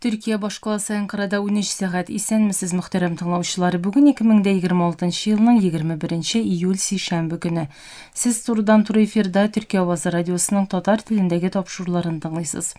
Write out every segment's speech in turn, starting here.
Türkiye башкаласы Анкарада 13 сәгать. Исәнмесез, мөхтәрәм тыңлаучылар. Бүген 2026 елның 21 июль сейшәмбе көне. Сез турыдан-туры эфирда Төркия авазы радиосының татар телендәге тапшыруларын тыңлыйсыз.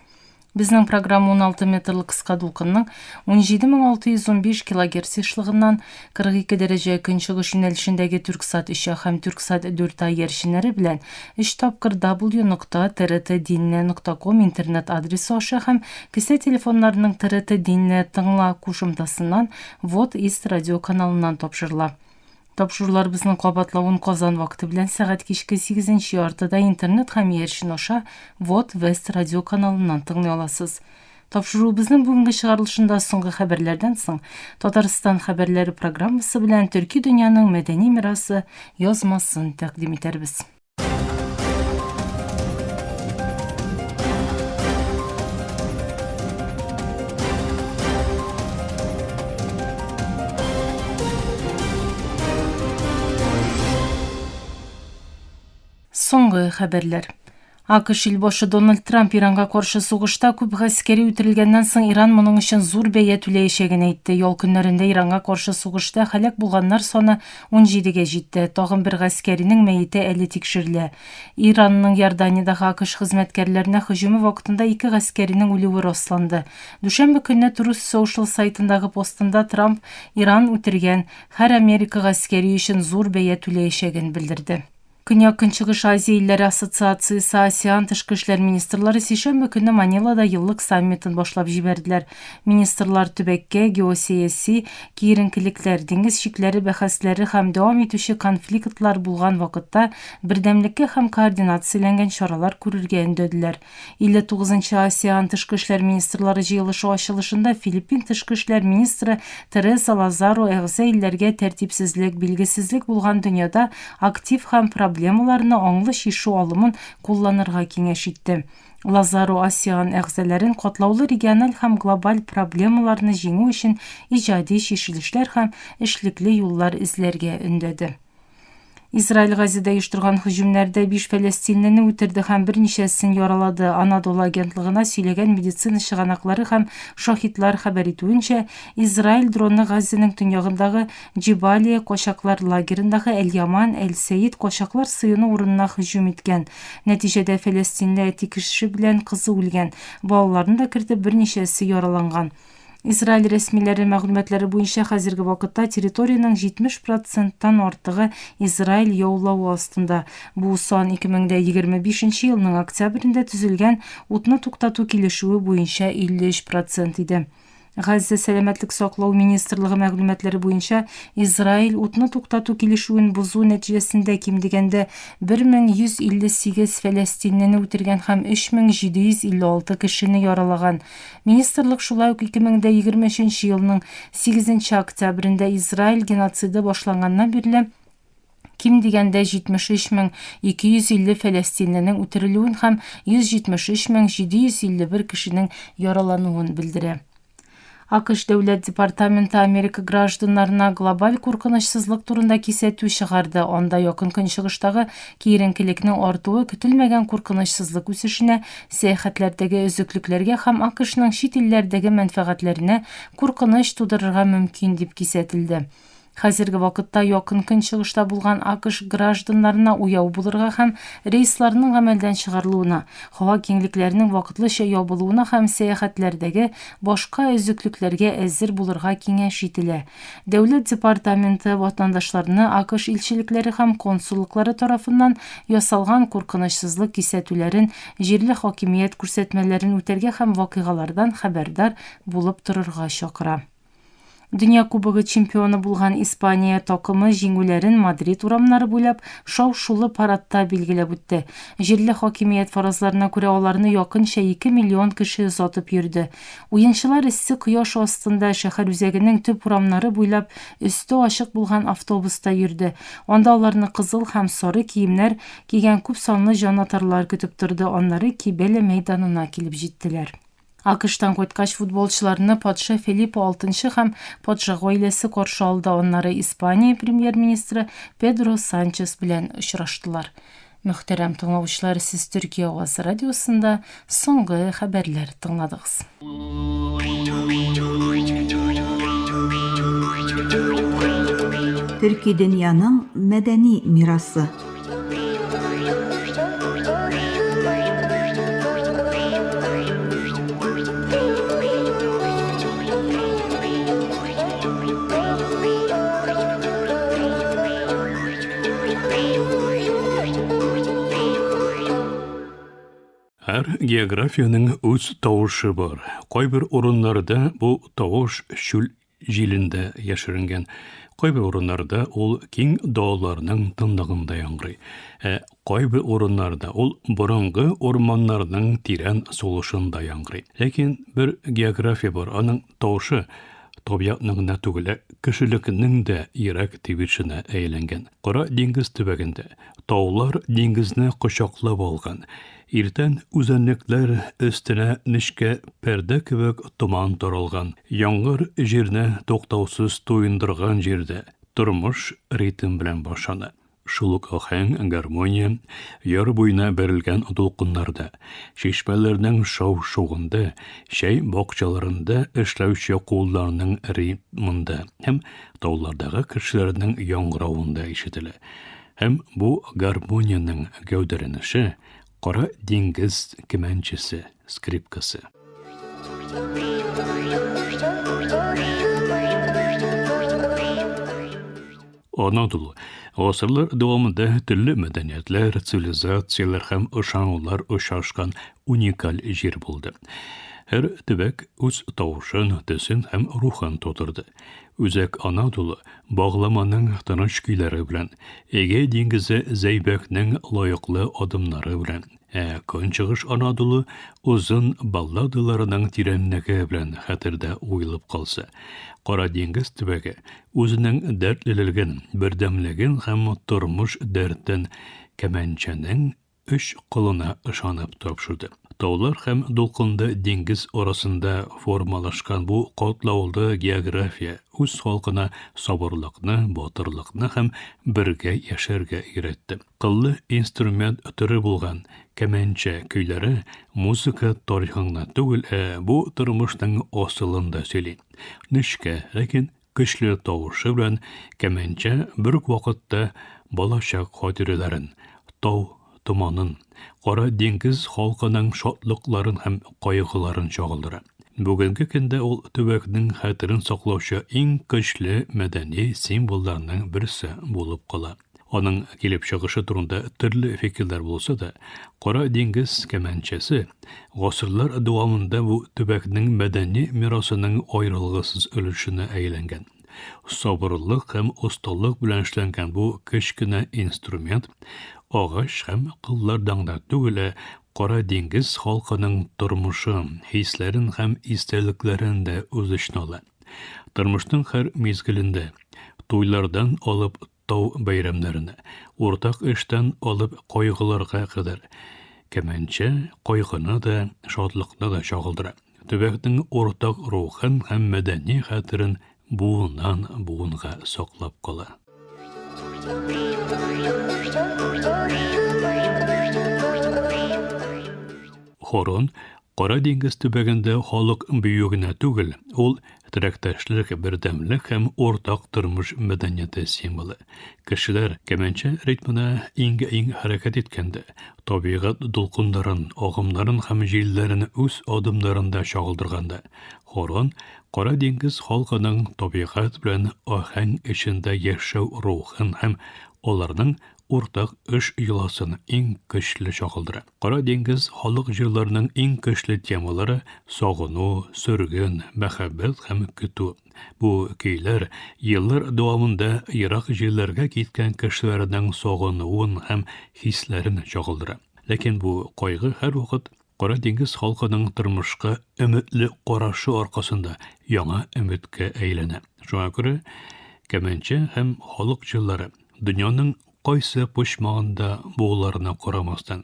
Безнең программа 16 метрлык кыска дулкынның 17615 кГц ишлыгыннан 42 дәрәҗә көнчыгыш юнәлешендәге Түрксат 3 һәм Түрксат 4 яршиннәре белән 3 тапкыр w.trtdinne.com интернет адресы аша һәм кесә телефоннарының TRT Dinne тыңла кушымтасыннан Вот Ист радио каналыннан тапшырыла. Тапшырулар безнең кабатлавын Казан вакыты белән сәгать кичке 8 яртыда интернет һәм яршин аша Вот Вест радио каналыннан тыңлый аласыз. Тапшыру безнең бүгенге чыгарылышында соңгы хәбәрләрдән соң Татарстан хәбәрләре программасы белән Төрки дөньяның мәдәни мирасы язмасын тәкъдим итәрбез. Соңгы хәбәрләр. АКШ илбашы Дональд Трамп Иранга каршы сугышта күп гаскәри үтерелгәннән соң Иран моның өчен зур бәя түләячәген әйтте. Ял көннәрендә Иранга каршы сугышта һәлак булганнар саны 17гә җитте. Тагын бер гаскәринең мәете әле тикшерелә. Иранның Иорданиядәге АКШ хезмәткәрләренә һөҗүме вакытында 2 гаскәринең үлүе расланды. Дүшәмбе көнне Truth Social сайтындагы постында Трамп Иран үтергән һәр Америка гаскәри өчен зур бәя түләячәген белдерде. Көньяк-Көнчыгыш Азия илләре ассоциациясе ASEAN тышкы эшләр министрлары сейшәмбе көнне Манилада еллык саммитын башлап җибәрделәр. Министрлар төбәккә геосәяси киеренкелекләр, диңгез чикләре бәхәсләре һәм дәвам итүче конфликтлар булган вакытта бердәмлеккә һәм координацияләнгән чаралар күрергә өндәделәр. 59-нчы ASEAN тышкы эшләр министрлары җыелышы ачылышында Филиппин тышкы эшләр министры Тереза Лазаро әгъза илләргә тәртипсезлек, билгесезлек булган дөньяда актив һәм проблемаларны аңлы шишу алымын кулланырга киңәш итте. Лазаро ASEAN әгъзаларын катлаулы региональ һәм глобаль проблемаларны җиңү өчен иҗади шишелешләр һәм эшлекле юллар эзләргә өндәде. Израиль Газида оештырган һөҗүмнәрдә 5 фәлестинлене үтерде һәм берничәсен яралады. Анадолу агентлыгына сөйләгән медицина чыганаклары һәм шаһитлар хәбәр итүенчә, Израиль дроны Газаның төньягындагы Джибалия качаклар лагерындагы Әл-Яман, Әл-Сәид качаклар сыены урынына һөҗүм иткән. Нәтиҗәдә фәлестинле 2 кеше белән кызы үлгән. Балаларны да кертеп берничәсе яраланган. Израиль рәсмиләре мәгълүматлары буенча хәзерге вакытта территорияның 70%-тан артыгы Израиль яулавы астында. Бу сан 2025 елның октябрендә төзелгән утны туктату килешүе буенча 53% иде. Газа сәламәтлек саклау министрлыгы мәгълүматлары буенча Израиль утны туктату килешүен бузу нәтиҗәсендә ким дигәндә 1158 фәлестинлене үтергән һәм 3756 кешене яралаган. Министрлык шулай ук 2023 елның 8 октябрендә Израиль геноциды башланганнан бирле ким дигәндә 73250 фәлестинленең үтерелүен һәм 173751 кешенең яралануын белдерә. АКШ дәүләт департаменты Америка гражданнарына глобаль куркынычсызлык турында кисәтү чыгарды. Анда якын көнчыгыштагы киеренкелекнең артуы көтелмәгән куркынычсызлык үсешенә, сәяхәтләрдәге өзеклекләргә һәм АКШның чит илләрдәге мәнфәгатьләренә куркыныч тудырырга мөмкин дип кисәтелде. Хәзерге вакытта якын көнчыгышта булган АКШ гражданнарына уяу булырга һәм рейсларның гамәлдән чыгарылуына, һава киңлекләренең вакытлыча ябылуына һәм сәяхәтләрдәге башка өзеклекләргә әзер булырга киңәш ителә. Дәүләт департаменты ватандашларны АКШ илчелекләре һәм консуллыклары тарафыннан ясалган куркынычсызлык кисәтүләрен, җирле хакимият күрсәтмәләрен үтәргә һәм вакыйгалардан хәбәрдар булып торырга чакыра. Дөнья кубогы чемпионы булган Испания такымы җиңүләрен Мадрид урамнары буйлап шау-шулы парадта билгеләп үтте. Җирле хакимият фаразларына күрә аларны якынча 2 миллион кеше озатып йөрде. Уенчылар эссе кояш астында шәһәр үзәгенең төп урамнары буйлап өсте ачык булган автобуста йөрде. Анда аларны кызыл һәм сары киемнәр кигән күп санлы җанатарлар көтеп торды. Аннары Кибеле мәйданына килеп җиттеләр. АКШтан кайткач футболчыларны патша Филипп VI һәм патша гаиләсе каршы алды. Аннары Испания премьер-министры Педро Санчес белән очраштылар. Мөхтәрәм тыңлаучылар, сез Төркия авазы радиосында соңгы хәбәрләр тыңладыгыз. Türkiye dünyanın medeni mirası. Her geografiyanın öz tavışı var. Koy bir orunlarda bu tavış şül jilinde yaşırıngen. Koy bir orunlarda ol king dağlarının tındağında yangırı. Koy bir orunlarda ol burunғы ormanlarının tiren soluşunda yangırı. Lekin bir geografiya var. Onun tavışı tabiatının tügüle kişilikinin de irak tibirçine eğlengen. Qora dengiz tübeginde tağlar dengizine kuşaklap olgan. İrten uzanlıklar üstüne nişke perde kibek tuman toralgan. Yağmur jirne toktavsız toyundırgan jerde turmuş ritim bilen başlanı. Şuluk ahen garmoniya yar boyuna berilgen dolkunlarda, şişmelerinin şov-şovunda, bokçalarında işlevçi kullarının ritminde, hem dağlardaki kişilerinin yağmurunda işitili. Hem bu garmoniyanın gövdelenişi, Qora dengiz kemençesi, skripkası. Anadolu, asırlar devamında türlü medeniyetler, sivilizasiyalar hem ışanlar ışaşkan unikal yer buldu. Her tübek öz tavuşun, desin hem ruhan toturdu. Üzek Anadolu bağlamanın tanış küyleri bilen, Ege dengizi zeybeknin layıklı adımları bilen, Könçığış Anadolu uzun balladılarının tirenligi bilen hatırda uyulup kalsa. Qora dengiz tübeki özünün dertlililgin, birdemligin hem turmuş dertten kemençenin üç koluna ışanıp topşurdu. Dağlar hem dolkunda dengiz orasında formalaşkan bu kodlavulda geografiya öz halkına sabırlıkны, batırlıkны hem birge yaşarga iretti. Qıllı instrument türü bulgan kemençe küyleri muzika tarihına tügül bu turmuştan asılında söyleyin. Nişke, lekin güçlü tavışı bilen kemençe bir vakitte balaşak hadirelerin, tumanın, Qora dengiz halkının şatlıkların hem qayğıların çağıldıra. Bugünkü günde ol tübekinin hatırın saklauçu en güçlü medeni simbollarının birisi bulup qala. Onun gelip çıkışı turunda türlü fikirler bolsa da, Qora dengiz kemençesi, asırlar devamında bu tübekinin medeni mirasının ayrılgısız ölüşüne eğlengen. Sabırlılık hem ustalık bilen işlengen bu kichkine instrument, ağaç hem qıllardan da tügüle Qora dengiz halkının turmuşu, hislerin hem isteliklerin de özüşnalı. Turmuştun her mezgilinde, toylardan alıp tau bayramlarını, ortak işten alıp qaygılarga kadar, kemençe qaygını da, şadlıkны da çağıldıra. Tübektin ortak ruhun hem medeni hatırın buğundan buğunga soklap qala. Horon, Qora dengiz tübeginde halk büyüğüne tügül, ol traktaşlık, birdemlik hem ortak turmuş medeniyeti simvolu. Kişiler kemençe ritmine inge hareket etkende, tabiat dolkunların, ağımların hem jillerini öz adımlarında çağıldırganda. Horon, Qora dengiz halkının tabiat bilen ahang içinde yaşav ruhun hem olarının ortak iş yılasını en güçlü çağıldıra. Qora dengiz halk jillarının en güçlü temaları soğunu, sürgün, mehabbet hem kütü. Bu köyler yıllar devamında Irak jillerge gitken kişilerinin soğunuun hem hislerini çağıldıra. Lekin bu qaygı her vakit Qora dengiz halkının turmuşqa ümitli qaraşı arkasında yana ümitke eylene. Şuna göre kemençe hem halk jilları dünyanın qaysı pışmağında boğularına qaramasdan,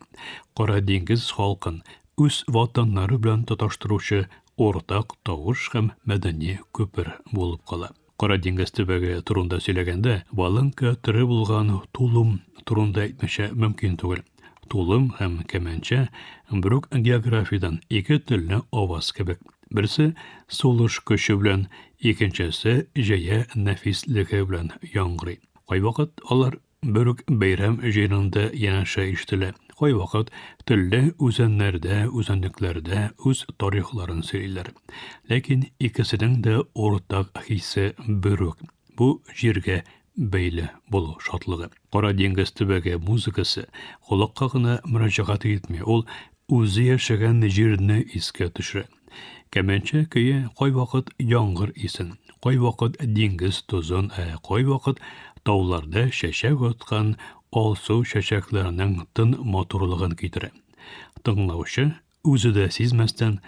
Qora dengiz halkın öz vatanları bilen tutaştırıcı ortak tavuş hem medeni köpür bolup qala. Qora dengiz tübegi turunda söylegende, balınka tiri bulgan tulum turunda etmеше mümkün tugul. Tulum hem kemençe, bruk geografiyadan iki türlü avaz kebek. Birisi soluş köşü bilen, ikincisi jeye nefisligi bilen yangri. Koy vakit alar börük beyram jeninde yanaşa iştile. Koy vakit tülle üzenlerde, üzenliklerde üz tarihlerin seriler. Lakin ikisinin de ortak hisse börük. Bu jirge beyli bolu şatlığı. Qora dengiz tübege muzikası kulakka gına müracaat etme. Ol uzi yaşagan jirni iske düşre. Kemençe köye koy vakit yangır isin. Koy vakit dengiz tuzun, koy vakit tavlarda şeşek otkan olsu şeşeklerinin tın motorluğun kitire. Tınlauşı özü de sizmezden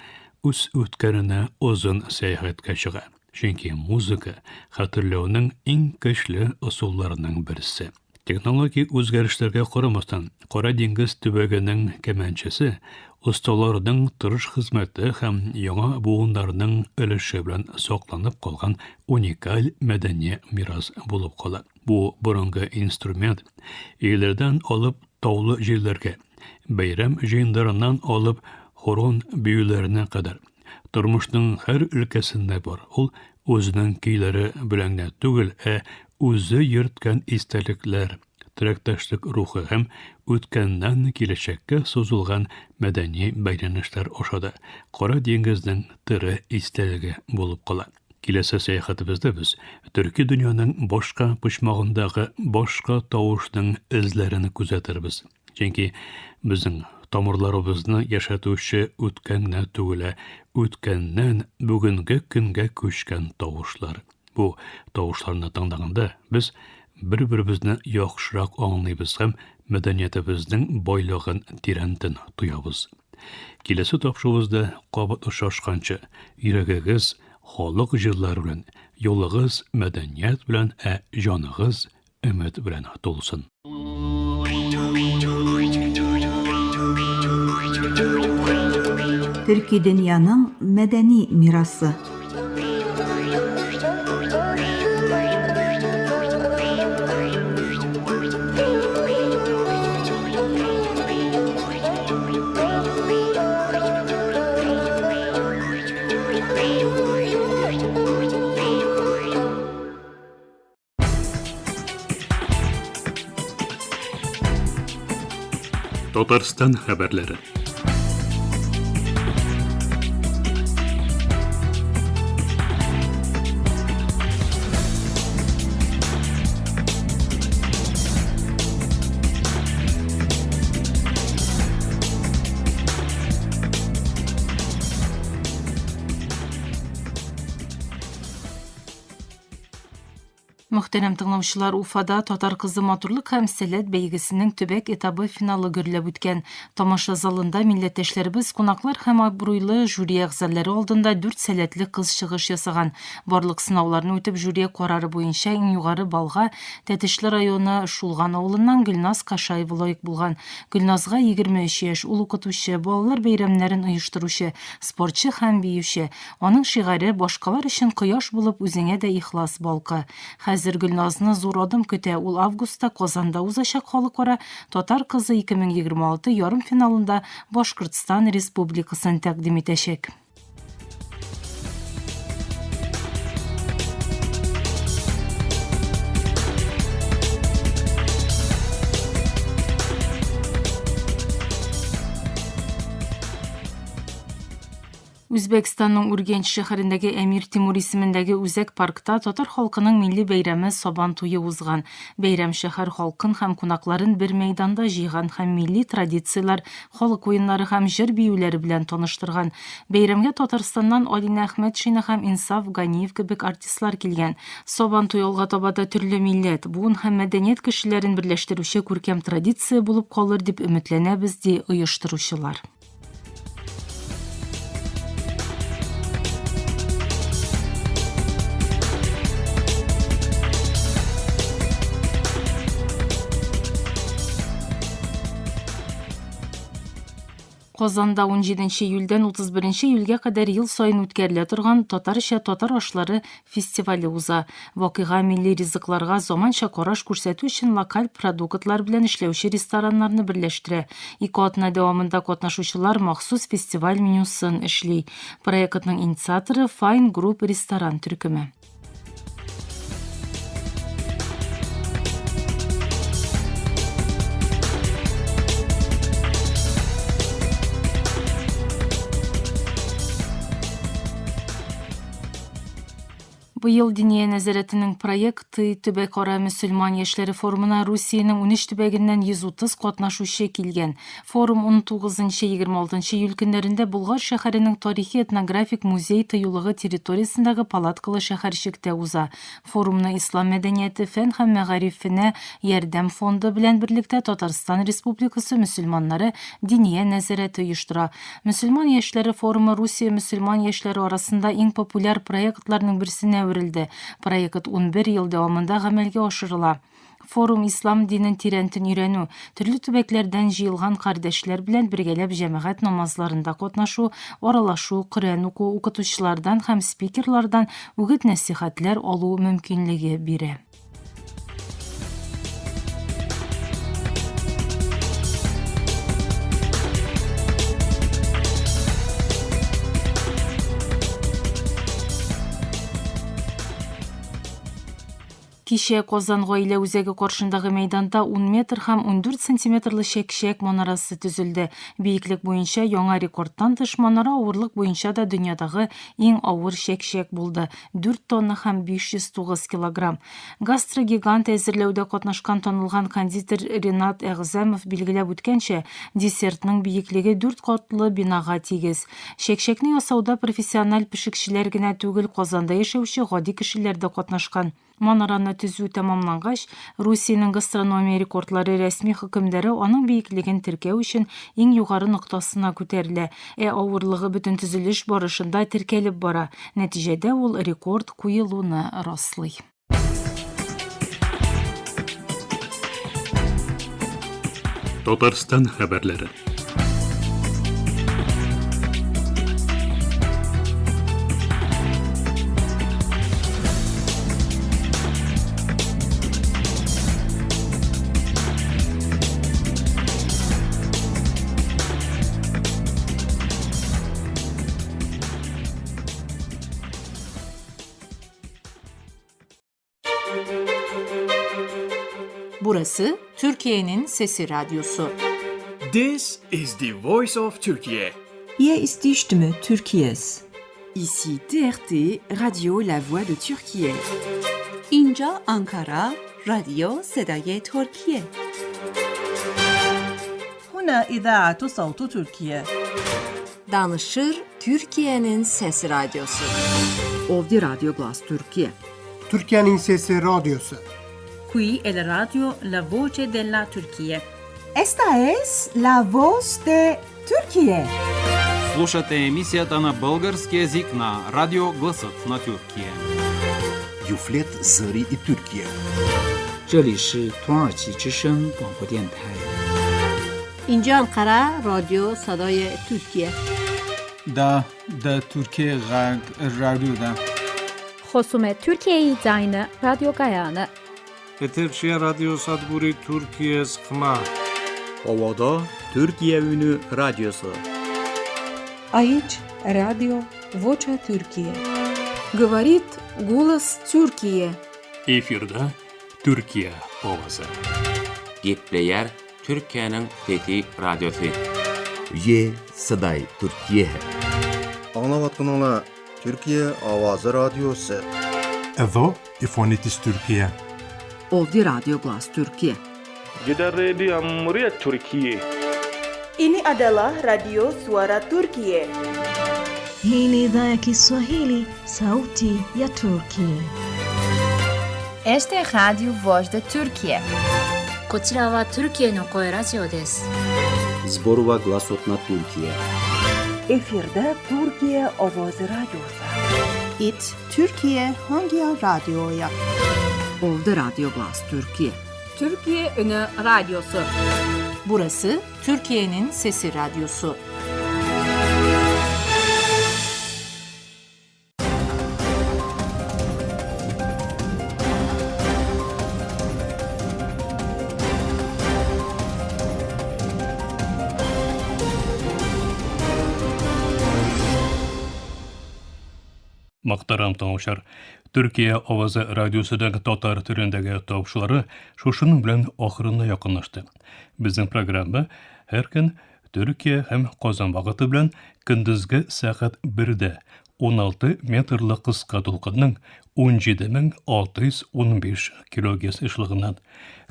üs ötkerine uzun seyahatke çığa. Çünkü muzika hatırlauның en güçlü usullarının birisi. Teknoloji özgärişlerge qaramasdan, Qora dengiz tübeginin kemençesi ustalarının tırış hizmeti hem yaڭa buğunlarının ölüşü bilen saqlanıp kalgan unikal medeni miras bulup qala. Bu burungi instrument ilerden alıp tavlı jirlerge, bayram jyňdaryndan alıp horon büyülerine kadar turmuşnyň her ülkesinde var. Ol özüniň kiýleri bilen tügül, özü ýertgen istelikler, tirekdaşlyk ruhy hem ötkenden kileçekke sozulgan medeni baýlanışlar oşada Qora dengiziň tyry isteligi bolup qala. Kilese seyahatibizde biz Türki dünýanyň boşka pışmagyndagy boşka tawuşnyň izlerini kuzatirbiz. Çünki biziň tomurlarybızny yaşatuşy ötkenne tügüle, ötkenden bugünkü günge köşken tawuşlar. Bu tawuşlarny taňdaganda biz bir-birimizni ýaxşyrak aňlaýbys hem medeniýetimiziň boýlygyn tirenden duýabys. Kilesi tapşyryşda gabat uşaşkança ýüregiňiz halyk jyllar bilen, ýoluňyz medeniýet bilen, janyňyz ümet bilen dolsun. Türki dünýäniň medeni mirasy. Tatarstan haberleri. Muhterem tыңлаучылар, Уфада Татар кызы матурлык һәм сәләт бәйгесенең төбәк этабы финалы гөрләп үткән. Тамаша залында милләттәшләребез, кунаклар һәм абруйлы жюри әгъзалары алдында 4 сәләтле кыз чыгыш ясаган. Барлык сынауларны үтеп, жюри карары буенча иң югары балга Тәтешле районы Шулган авылыннан Гөлназ Кашаева лаек булган. Гөлназга 23 яшь, ул укытучы, балалар бәйрәмнәрен оештыручы, спортчы һәм биюче. Аның шигары башкалар өчен кояш булып, үзеңә дә ихлас балкы. Хәзер Гөлназны зур адым көтә. Ул августта Казанда узачак халыкара Татар кызы 2026 ярым финалында Башкортстан Республикасын тәкъдим итәчәк. Үзбекстанның Ургенч шәһәрендәге Әмир Тимур исемендәге үзәк паркта татар халкының милли бәйрәме Сабан туе узган. Бәйрәм шәһәр халкын һәм кунакларын бер мәйданда җыйган һәм милли традициялар, халык уеннары һәм җыр биюләре белән таныштырган. Бәйрәмгә Татарстаннан Алина Әхмәтшина һәм Инсаф Ганиев кебек артистлар килгән. Сабан туе алга таба да төрле милләт, буын һәм мәдәният кешеләрен берләштерүче күркәм традиция булып калыр дип өметләнәбез, ди оештыручылар. Kozanda 17 iyuldan 31 iyulga kadar yıl soyun ötkerilə turgan Totarşa Totar Oşları festivali uza. Vakıga milli riziklarga zamanşa koraş көрсәтү için lokal produktlar bilen işlevşi restoranlarını birleştire. 2 atna devamında katnaşuşular mahsus festival menüsün işley. Proyektning inisiatori Fine Group restoran türkümü. Bu yıl Diniye Nezaretinin proyekti Tübek Ora Müslüman Yeşleri Forumuna Rusiyanın 13 tübeginden 130 katnaşuşu kelgen. Forum 19-26 iyul günlerinde Bulgar şehirinin tarihi etnografik muzey tıyılığı teritoriyasındaki Palatkalı şehirşikte uza. Forumna İslam medeniyeti fen hem meğarifine Yerdem Fondu bilen birlikte Tatarstan Respublikası Müslümanları Diniye Nezareti uyuştura. Müslüman Yeşleri Forumu Rusya Müslüman Yeşleri arasında en popüler proyektlarının birisine verildi. Proyekt 11 yıl devamında amelge aşırıla. Forum İslam dinin tirentin ürenü, türlü tübeklerden jıyılgan kardeşler bilen birgelep cemaat namazlarında katnaşu, oralaşu, Kur'an oku, okutuşlardan hem spikerlardan ügüt nasihatler olu mümkünlüğü biri. Kişiye Kozango ile Üzegi korşundagı meydanda 10 metr ham 14 santimetrli şekşek manarası tüzüldü. Beyiklik boyunca yona rekordtan tış manara ağırlık boyunca da dünyadagı en ağır şekşek buldu. 4 tonna ham 509 kilogram. Gastrogigant ezirlewde katnaşkan tanılgan konditer Renat Egzamov bilgilep ötkençe, desertning beyikligi 4 katlı binaga tigiz. Şekşekni yasauda profesyonel pişikçiler gine tügül Kozanda yaşauşu gadi kişiler de katnaşkan. Manarаны түзүү tamamlangaç, Rusiyanın gastronomiya rekordları resmi hükümleri onun beyikligin tirkew üçün en yugarı noktasına köterildi. Ağırlığı bütün tüzülüş barışında tirkelip bara. Neticede ol rekord kuyuluğunu raslay. Tatarstan haberleri. Burası Türkiye'nin Sesi Radyosu. This is the voice of Turkey. Hier ist die Stimme Türkiye's. Ici TRT Radio La Voix de Türkiye. İnca Ankara Radyo Sedaye Türkiye. هنا إذاعة صوت تركيا. Danışır Türkiye'nin Sesi Radyosu. Ovdi Radyo Glas Türkiye. Türkiye'nin Sesi Radyosu. Qui è la radio La Voce della Turquía. Esta es la voz de Türkiye. Слушате емисията на български език на Радио Гласът на Türkiye. Юфлет Зари и Türkiye. 这里是土耳其之声广播电台。 اینجا انقره رادیو صدای ترکیه. دا Türkiye Radyo'da. خصوم Türkiye Zayne Radyo Gayanı. Eterçiye Radyo Sadburi Türkiye Sıkma. Ovada Türkiye Ünü Radyosu. Aici Radio Vocea Türkiye. Говорит голос Türkiye. Efirde Türkiye ovası. Gepleyer Türkiye'nin Fethi Radyosu. Ye Saday Türkiye. Anlavatınla Türkiye Avazı Radyosu. Evo İfonitis Türkiye. Ovdi Radyo Glas Türkiye. Gider Radio Muryat Türkiye. Ini adalah Radio Suara Turkiye. Hii ni idhaa ya Kiswahili, sauti ya Turkiye. Este es Radio Voz de Türkiye. こちらはトルキエの声ラジオです。 Zborova Glasot na Türkiye. Efirde Türkiye Avazı Radyosu. It Türkiye hangi radyoya? Ovdi Radyo Glas Türkiye. Türkiye Ünü Radyosu. Burası Türkiye'nin Sesi Radyosu. Мактарам таңышар. Türkiye Avazı Radyosu'daki Tatar türündeki topçuları şuşunun bilen ahırına yakınlaştı. Bizim programda her gün Türkiye hem Kazan vaqti bilen gündüzgi saat 1'de 16 metrli kıska dolqınның 17.615 kHz ışlığından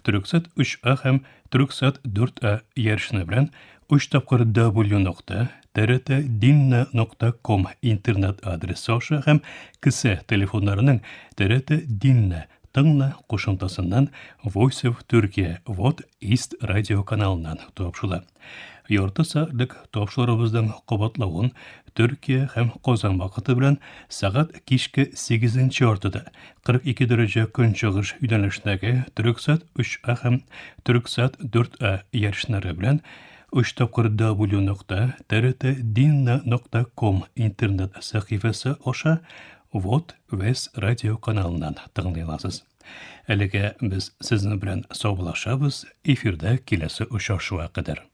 Türksat 3A hem Türksat 4A yarışını bilen 3 tapqır w.trt.dinna.com internet adresi aşağı hem kısa telefonlarının TRT Dinna Tыңla qoşuntasından Voice of Turkey Vod East Radio kanalından topşula. Yorta saatlik topşularımızdan qabatlauın Türkiye hem Kazan vaqti bilen saat kişki 8. ortada 42 derece gün çağış yönelişdeki Türksat 3A hem Türksat 4A yarışları bilen 3 tapqır w.trt.dinna.com internet sahifesi aşağı Vod West Radio kanalından tыңlaylasыз. Әлеге biz sizin bilen sağbulaşabız, efirde kilesi uçaşığa kadar.